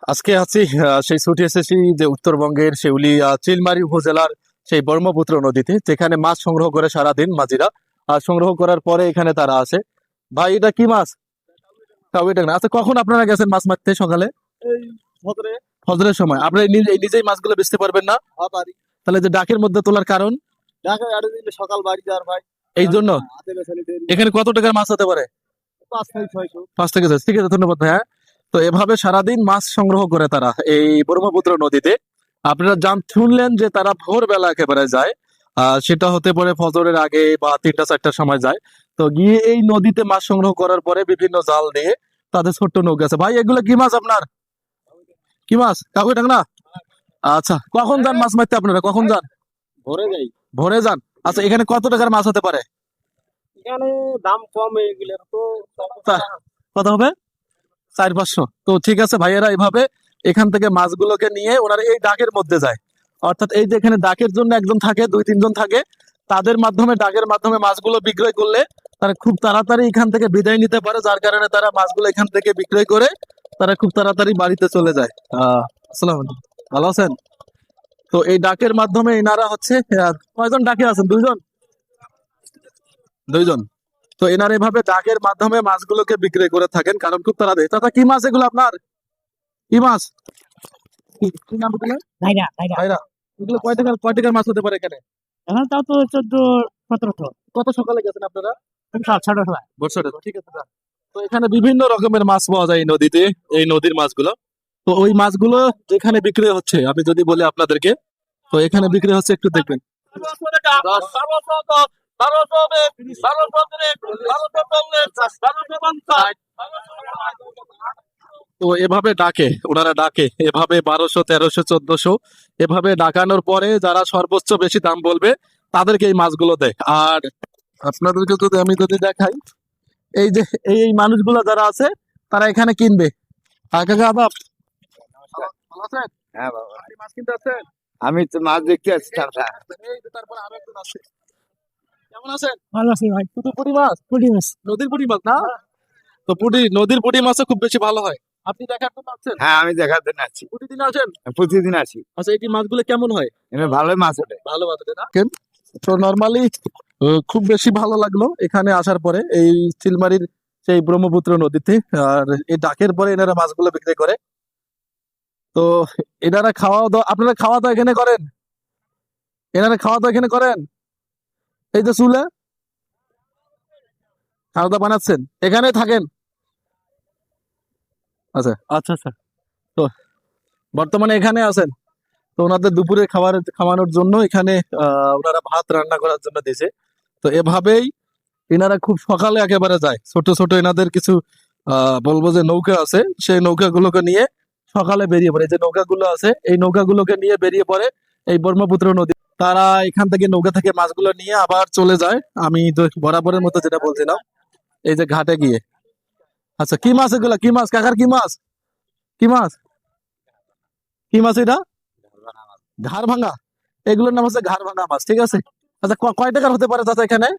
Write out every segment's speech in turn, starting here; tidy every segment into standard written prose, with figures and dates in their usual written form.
আজকে আছি সেই ছুটি এসেছি যে উত্তরবঙ্গের শিউলি চিলমারি উপজেলার সেই ব্রহ্মপুত্র নদীতে, যেখানে মাছ সংগ্রহ করে সারাদিন মাঝিরা সংগ্রহ করার পরে এখানে তারা আসে। ভাই, এটা কি মাছ? কাউইটাক না। আচ্ছা, কখন আপনারা গেছেন মাছ মারতে? সকালে এই ফজরে ফজরের সময়। আপনি নিজেই মাছগুলো বেচতে পারবেন না? বাড়ি তাহলে যে ডাকের মধ্যে তোলার কারণ ঢাকা গাড়ি দিলে সকাল বাড়ি যাওয়ার ভাই এই জন্য। হাতে বেসালি দেরি এখানে কত টাকার মাছ হতে পারে? 5 থেকে 600। 5 থেকে 6। ঠিক আছে, ধন্যবাদ ভাইয়া। তো এভাবে সারাদিন মাছ সংগ্রহ করে তারা এই ব্রহ্মপুত্র নদীতে। আপনারা শুনলেন যে তারা ভোরবেলা একেবারে যায়, সেটা হতে পারে ফজরের আগে বা 3টা 4টার সময় যায়। তো গিয়ে এই নদীতে মাছ সংগ্রহ করার পরে বিভিন্ন জাল দিয়ে তাদের ছোট্ট নৌকা আছে। ভাই, এগুলো কি মাছ আপনার? কি মাছ? কাকুই টাক না? আচ্ছা, কখন যান মাছ মারতে আপনারা? কখন যান? ভরে যাই। ভোরে যান। আচ্ছা, এখানে কত টাকার মাছ হতে পারে? এখানে দাম কম এগুলোর তো কত হবে? 400-500। তো ঠিক আছে ভাইয়েরা, এইভাবে এখান থেকে মাছগুলোকে নিয়ে ওনারা এই ডাকের মধ্যে যায়। অর্থাৎ এই যে এখানে ডাকের জন্য একজন থাকে, 2-3 জন থাকে, তাদের মাধ্যমে ডাকের মাধ্যমে মাছগুলো বিক্রয় করলে তারা খুব তাড়াতাড়ি এখান থেকে বিদায় নিতে পারে, যার কারণে তারা মাছগুলো এখান থেকে বিক্রয় করে তারা খুব তাড়াতাড়ি বাড়িতে চলে যায়। আসসালামু আলাইকুম, ভালো আছেন? তো এই ডাকের মাধ্যমে এনারা হচ্ছে কয়জন ডাকে আছেন? 2 জন। 2 জন। তো এনারা এভাবে ডাকের মাধ্যমে মাছগুলোকে বিক্রয় করে থাকেন, কারণ খুব তাড়াতাড়ি। চাচা, কি মাছ এগুলো আপনার? কি মাছ? কি নাম বললেন? ভাইরা ভাইরা ভাইরা। এগুলো কয় টাকার মাছ হতে পারে এখানে? এখন তাও তো 14-17 কত সকালে গেছেন আপনারা? সব ছোট সময় বছরে। ঠিক আছে স্যার। তো এখানে বিভিন্ন রকমের মাছ পাওয়া যায় এই নদীতে, এই নদীর মাছগুলো। তো ওই মাছগুলো যেখানে বিক্রি হচ্ছে, আমি যদি বলি আপনাদেরকে, তো এখানে বিক্রি হচ্ছে, একটু দেখবেন। তো এভাবে ডাকে, ওনারা ডাকে এভাবে 1200, 1300, 1400 এভাবে ডাকানোর পরে যারা সর্বোচ্চ বেশি দাম বলবে তাদেরকে এই মাছগুলো দেয়। আর আপনাদেরকে যদি দেখাই, এই যে এই মানুষগুলো যারা আছে তারা এখানে কিনবে। কাকা, আদাব, ভালো আছেন? হ্যাঁ বাবা, আপনি মাছ কিনতে আসছেন? আমি তো মাছ দেখতে আসছি। এই যে তারপরে আরো একজন আছে। কেমন আছেন? ভালো আছি ভাই। শুধু পুঁটি মাছ? পুঁটি মাছ নদীর পুঁটি মাছ না? তো নদীর পুঁটি মাছও খুব বেশি ভালো হয়। আপনি দেখার জন্য আসছেন? হ্যাঁ, আমি দেখার জন্য আছি, প্রতিদিন আসেন? প্রতিদিন আছি। আচ্ছা, এই মাছগুলো কেমন হয়? এখানে ভালোই মাছ ওঠে। ভালো মাছ ওঠে না? তো নরমালি খুব বেশি ভালো লাগলো এখানে আসার পরে এই চিলমারির সেই ব্রহ্মপুত্র নদীতে। আর এই ডাকের পরে এনারা মাছগুলো বিক্রি করে। তো এনারা আপনারা খাওয়া দাওয়া এখানে করেন? এনারা খাওয়া দাওয়া এখানে করেন? এই যে চুলে খাওয়া দাওয়া বানাচ্ছেন, এখানে থাকেন? আচ্ছা আচ্ছা আচ্ছা। তো বর্তমানে এখানে আছেন। তো ওনাদের দুপুরে খাওয়ানোর জন্য এখানে ওনারা ভাত রান্না করার জন্য দিয়েছে। তো এভাবেই এনারা খুব সকালে একেবারে যায়। ছোট ছোট এনাদের কিছু বলবো যে নৌকা আছে, সেই নৌকাগুলোকে নিয়ে সকালে বেরিয়ে পড়ে। এই যে নৌকাগুলো আছে, এই নৌকাগুলোকে নিয়ে বেরিয়ে পড়ে এই ব্রহ্মপুত্র নদী। তারা এখান থেকে নৌকা থেকে মাছগুলো নিয়ে আবার চলে যায়। আমি তো বরাবরের মতো যেটা বলছিলাম, এই যে ঘাটে গিয়ে। আচ্ছা, কি মাছ এগুলা? কি মাছ কাকার? কি মাছ? কি মাছ? কি মাছ এটা? ঘাড় ভাঙা। এগুলোর নাম হচ্ছে ঘাড় ভাঙা মাছ। ঠিক আছে। আচ্ছা, কয় টাকার হতে পারে চাচা এখানে?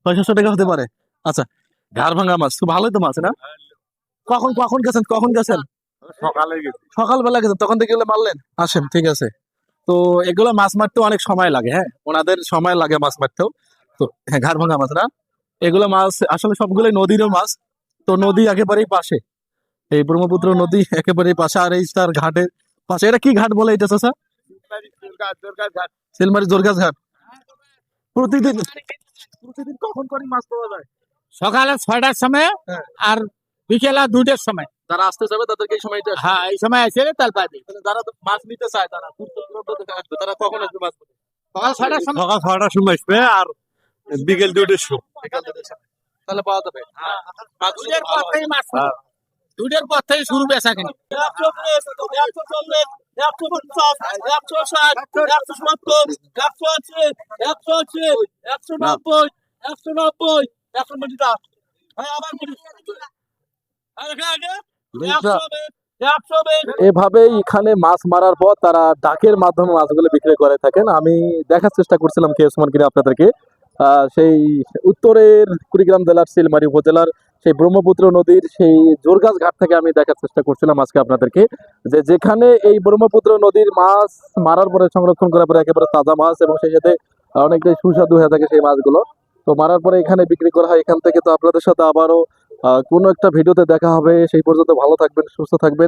600 টাকা হতে পারে। আচ্ছা, ঘাড় ভাঙা মাছ খুব ভালোই তো মাছ না? কখন কখন গেছেন? কখন গেছেন? সকালে গেছি। সকালবেলা গেছেন, তখন থেকে এগুলো মারলেন? আসেন, ঠিক আছে। তো এগুলো মাছ মারতে অনেক সময় লাগে। হ্যাঁ, ওনাদের সময় লাগে মাছ মারতেও। তো হ্যাঁ, ঘাড় ভাঙা মাছ না? এগুলো মাছ আসলে সবগুলোই নদীরও মাছ। তো নদী একেবারেই পাশে, এই ব্রহ্মপুত্র নদী একেবারেই পাশে। আর এই তার ঘাটের পাশে, এটা কি ঘাট বলে এটা চাচা? সিলমারি জোরগাছ ঘাট। প্রতিদিন প্রতিদিন কখন করে মাছ পাওয়া যায়? সকালে 6টার সময় হ্যাঁ। আর বিকেলা 2টার সময়। যারা আসতে যাবে তাদেরকে এই সময়টা হ্যাঁ, এই সময় এসে তাল পাবি। যারা মাছ নিতে চায়, তারা দূর থেকে আসবে, তারা কখন আসবে মাছ নিতে? সকাল 6টার সময়। সকাল 6টার সময় আসবে আর বিকেল 2টার সময়। বিকাল 2টার সময়। তাহলে পাওয়া যাবে। মাছ 2টার পর থেকে মাছ শুরু। 2টার পর থেকে শুরু বেচা কিনি। 140, 140, 150, 160, 170, 180, 180, 190, 190, 190 ভাই আবার বলি। এভাবেই এখানে মাছ মারার পর তারা ডাকের মাধ্যমে মাছগুলো বিক্রি করে থাকেন। আমি দেখার চেষ্টা করছিলাম কেএস কিনে আপনাদেরকে সেই উত্তরের কুড়িগ্রাম জেলার শিলমারি উপজেলার সেই ব্রহ্মপুত্র নদীর সেই জোরগাছ ঘাট থেকে আমি দেখার চেষ্টা করছিলাম আজকে আপনাদেরকে, যে যেখানে এই ব্রহ্মপুত্র নদীর মাছ মারার পরে সংরক্ষণ করার পরে একেবারে তাজা মাছ এবং সেই সাথে অনেকটাই সুস্বাদু হয়ে থাকে সেই মাছগুলো। তো মারার পরে এখানে বিক্রি করা হয় এখান থেকে। তো আপনাদের সাথে আবারও কোনো একটা ভিডিওতে দেখা হবে। সেই পর্যন্ত ভালো থাকবেন, সুস্থ থাকবেন।